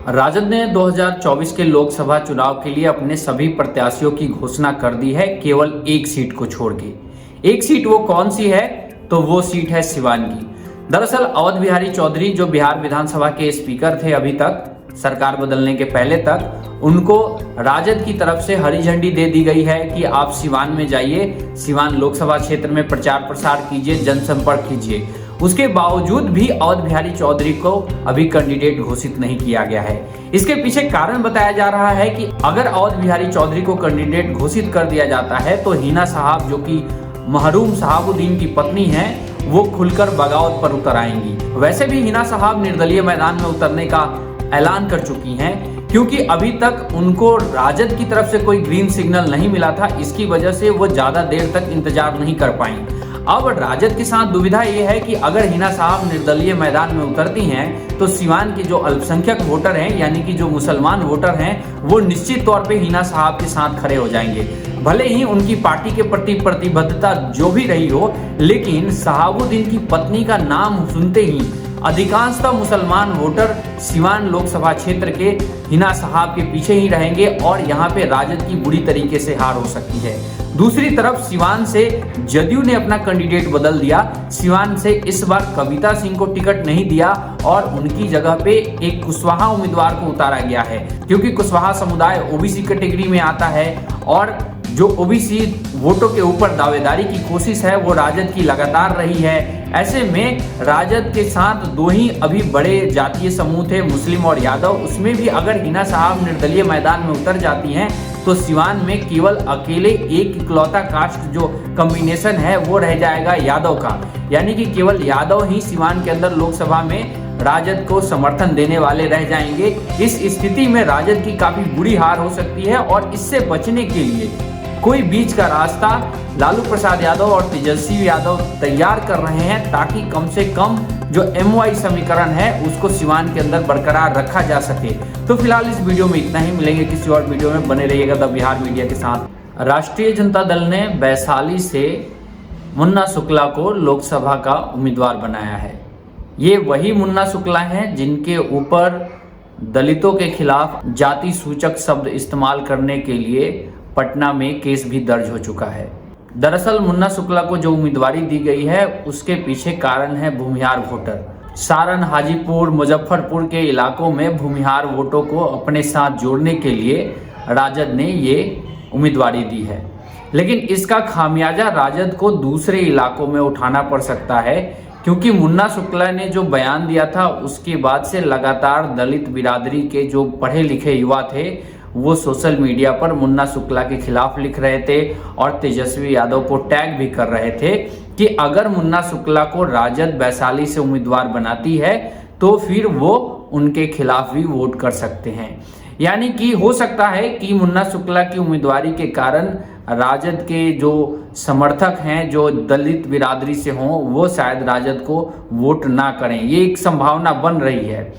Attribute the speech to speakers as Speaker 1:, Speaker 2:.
Speaker 1: राजद ने 2024 के लोकसभा चुनाव के लिए अपने सभी प्रत्याशियों की घोषणा कर दी है, केवल एक सीट को छोड़ के। एक सीट वो कौन सी है? तो वो सीट है सिवान की। दरअसल अवध बिहारी चौधरी जो बिहार विधानसभा के स्पीकर थे अभी तक, सरकार बदलने के पहले तक, उनको राजद की तरफ से हरी झंडी दे दी गई है कि आप सिवान में जाइए, सिवान लोकसभा क्षेत्र में प्रचार प्रसार कीजिए, जनसंपर्क कीजिए। उसके बावजूद भी अवध बिहारी चौधरी को अभी कैंडिडेट घोषित नहीं किया गया है। इसके पीछे कारण बताया जा रहा है कि अगर अवध बिहारी चौधरी को कैंडिडेट घोषित कर दिया जाता है तो हिना साहब, जो कि महरूम शहाबुद्दीन की पत्नी है, वो खुलकर बगावत पर उतर आएंगी। वैसे भी हिना साहब निर्दलीय मैदान में उतरने का ऐलान कर चुकी हैं, क्योंकि अभी तक उनको राजद की तरफ से कोई ग्रीन सिग्नल नहीं मिला था। इसकी वजह से वो ज्यादा देर तक इंतजार नहीं कर पाई। अब राजद के साथ दुविधा ये है कि अगर हिना साहब निर्दलीय मैदान में उतरती हैं तो सिवान के जो अल्पसंख्यक वोटर हैं, यानी कि जो मुसलमान वोटर हैं, वो निश्चित तौर पे हिना साहब के साथ खड़े हो जाएंगे। भले ही उनकी पार्टी के प्रति प्रतिबद्धता जो भी रही हो, लेकिन शहाबुद्दीन की पत्नी का नाम सुनते ही अधिकांशतः मुसलमान वोटर सिवान लोकसभा क्षेत्र के हिना साहब के पीछे ही रहेंगे और यहाँ पे राजद की बुरी तरीके से हार हो सकती है। दूसरी तरफ सिवान से जदयू ने अपना कैंडिडेट बदल दिया। सिवान से इस बार कविता सिंह को टिकट नहीं दिया और उनकी जगह पे एक कुशवाहा उम्मीदवार को उतारा गया है, क्योंकि कुशवाहा समुदाय ओबीसी कैटेगरी में आता है और जो ओबीसी वोटों के ऊपर दावेदारी की कोशिश है वो राजद की लगातार रही है। ऐसे में राजद के साथ दो ही अभी बड़े जातीय समूह थे, मुस्लिम और यादव। उसमें भी अगर हिना साहब निर्दलीय मैदान में उतर जाती हैं तो सिवान में केवल अकेले एक इकलौता कास्ट जो कॉम्बिनेशन है वो रह जाएगा यादव का, यानी कि केवल यादव ही सिवान के अंदर लोकसभा में राजद को समर्थन देने वाले रह जाएंगे। इस स्थिति में राजद की काफी बुरी हार हो सकती है और इससे बचने के लिए कोई बीच का रास्ता लालू प्रसाद यादव और तेजस्वी यादव तैयार कर रहे हैं, ताकि कम से कम जो MY समीकरण है उसको सिवान के अंदर बरकरार रखा जा सके। तो फिलहाल इस वीडियो में इतना ही। मिलेंगे किसी और वीडियो में, बने रहिएगा द बिहार मीडिया के साथ। राष्ट्रीय जनता दल ने वैशाली से मुन्ना शुक्ला को लोकसभा का उम्मीदवार बनाया है। ये वही मुन्ना शुक्ला हैं जिनके ऊपर दलितों के खिलाफ जाति सूचक शब्द इस्तेमाल करने के लिए पटना में केस भी दर्ज हो चुका है। दरअसल मुन्ना शुक्ला को जो उम्मीदवारी दी गई है उसके पीछे कारण है भूमिहार वोटर। सारण, हाजीपुर, मुजफ्फरपुर के इलाकों में भूमिहार वोटों को अपने साथ जोड़ने के लिए राजद ने ये उम्मीदवारी दी है, लेकिन इसका खामियाजा राजद को दूसरे इलाकों में उठाना पड़ सकता है, क्योंकि मुन्ना शुक्ला ने जो बयान दिया था उसके बाद से लगातार दलित बिरादरी के जो पढ़े लिखे युवा थे वो सोशल मीडिया पर मुन्ना शुक्ला के खिलाफ लिख रहे थे और तेजस्वी यादव को टैग भी कर रहे थे कि अगर मुन्ना शुक्ला को राजद वैशाली से उम्मीदवार बनाती है तो फिर वो उनके खिलाफ भी वोट कर सकते हैं। यानी कि हो सकता है कि मुन्ना शुक्ला की उम्मीदवारी के कारण राजद के जो समर्थक हैं जो दलित बिरादरी से हों वो शायद राजद को वोट ना करें। ये एक संभावना बन रही है।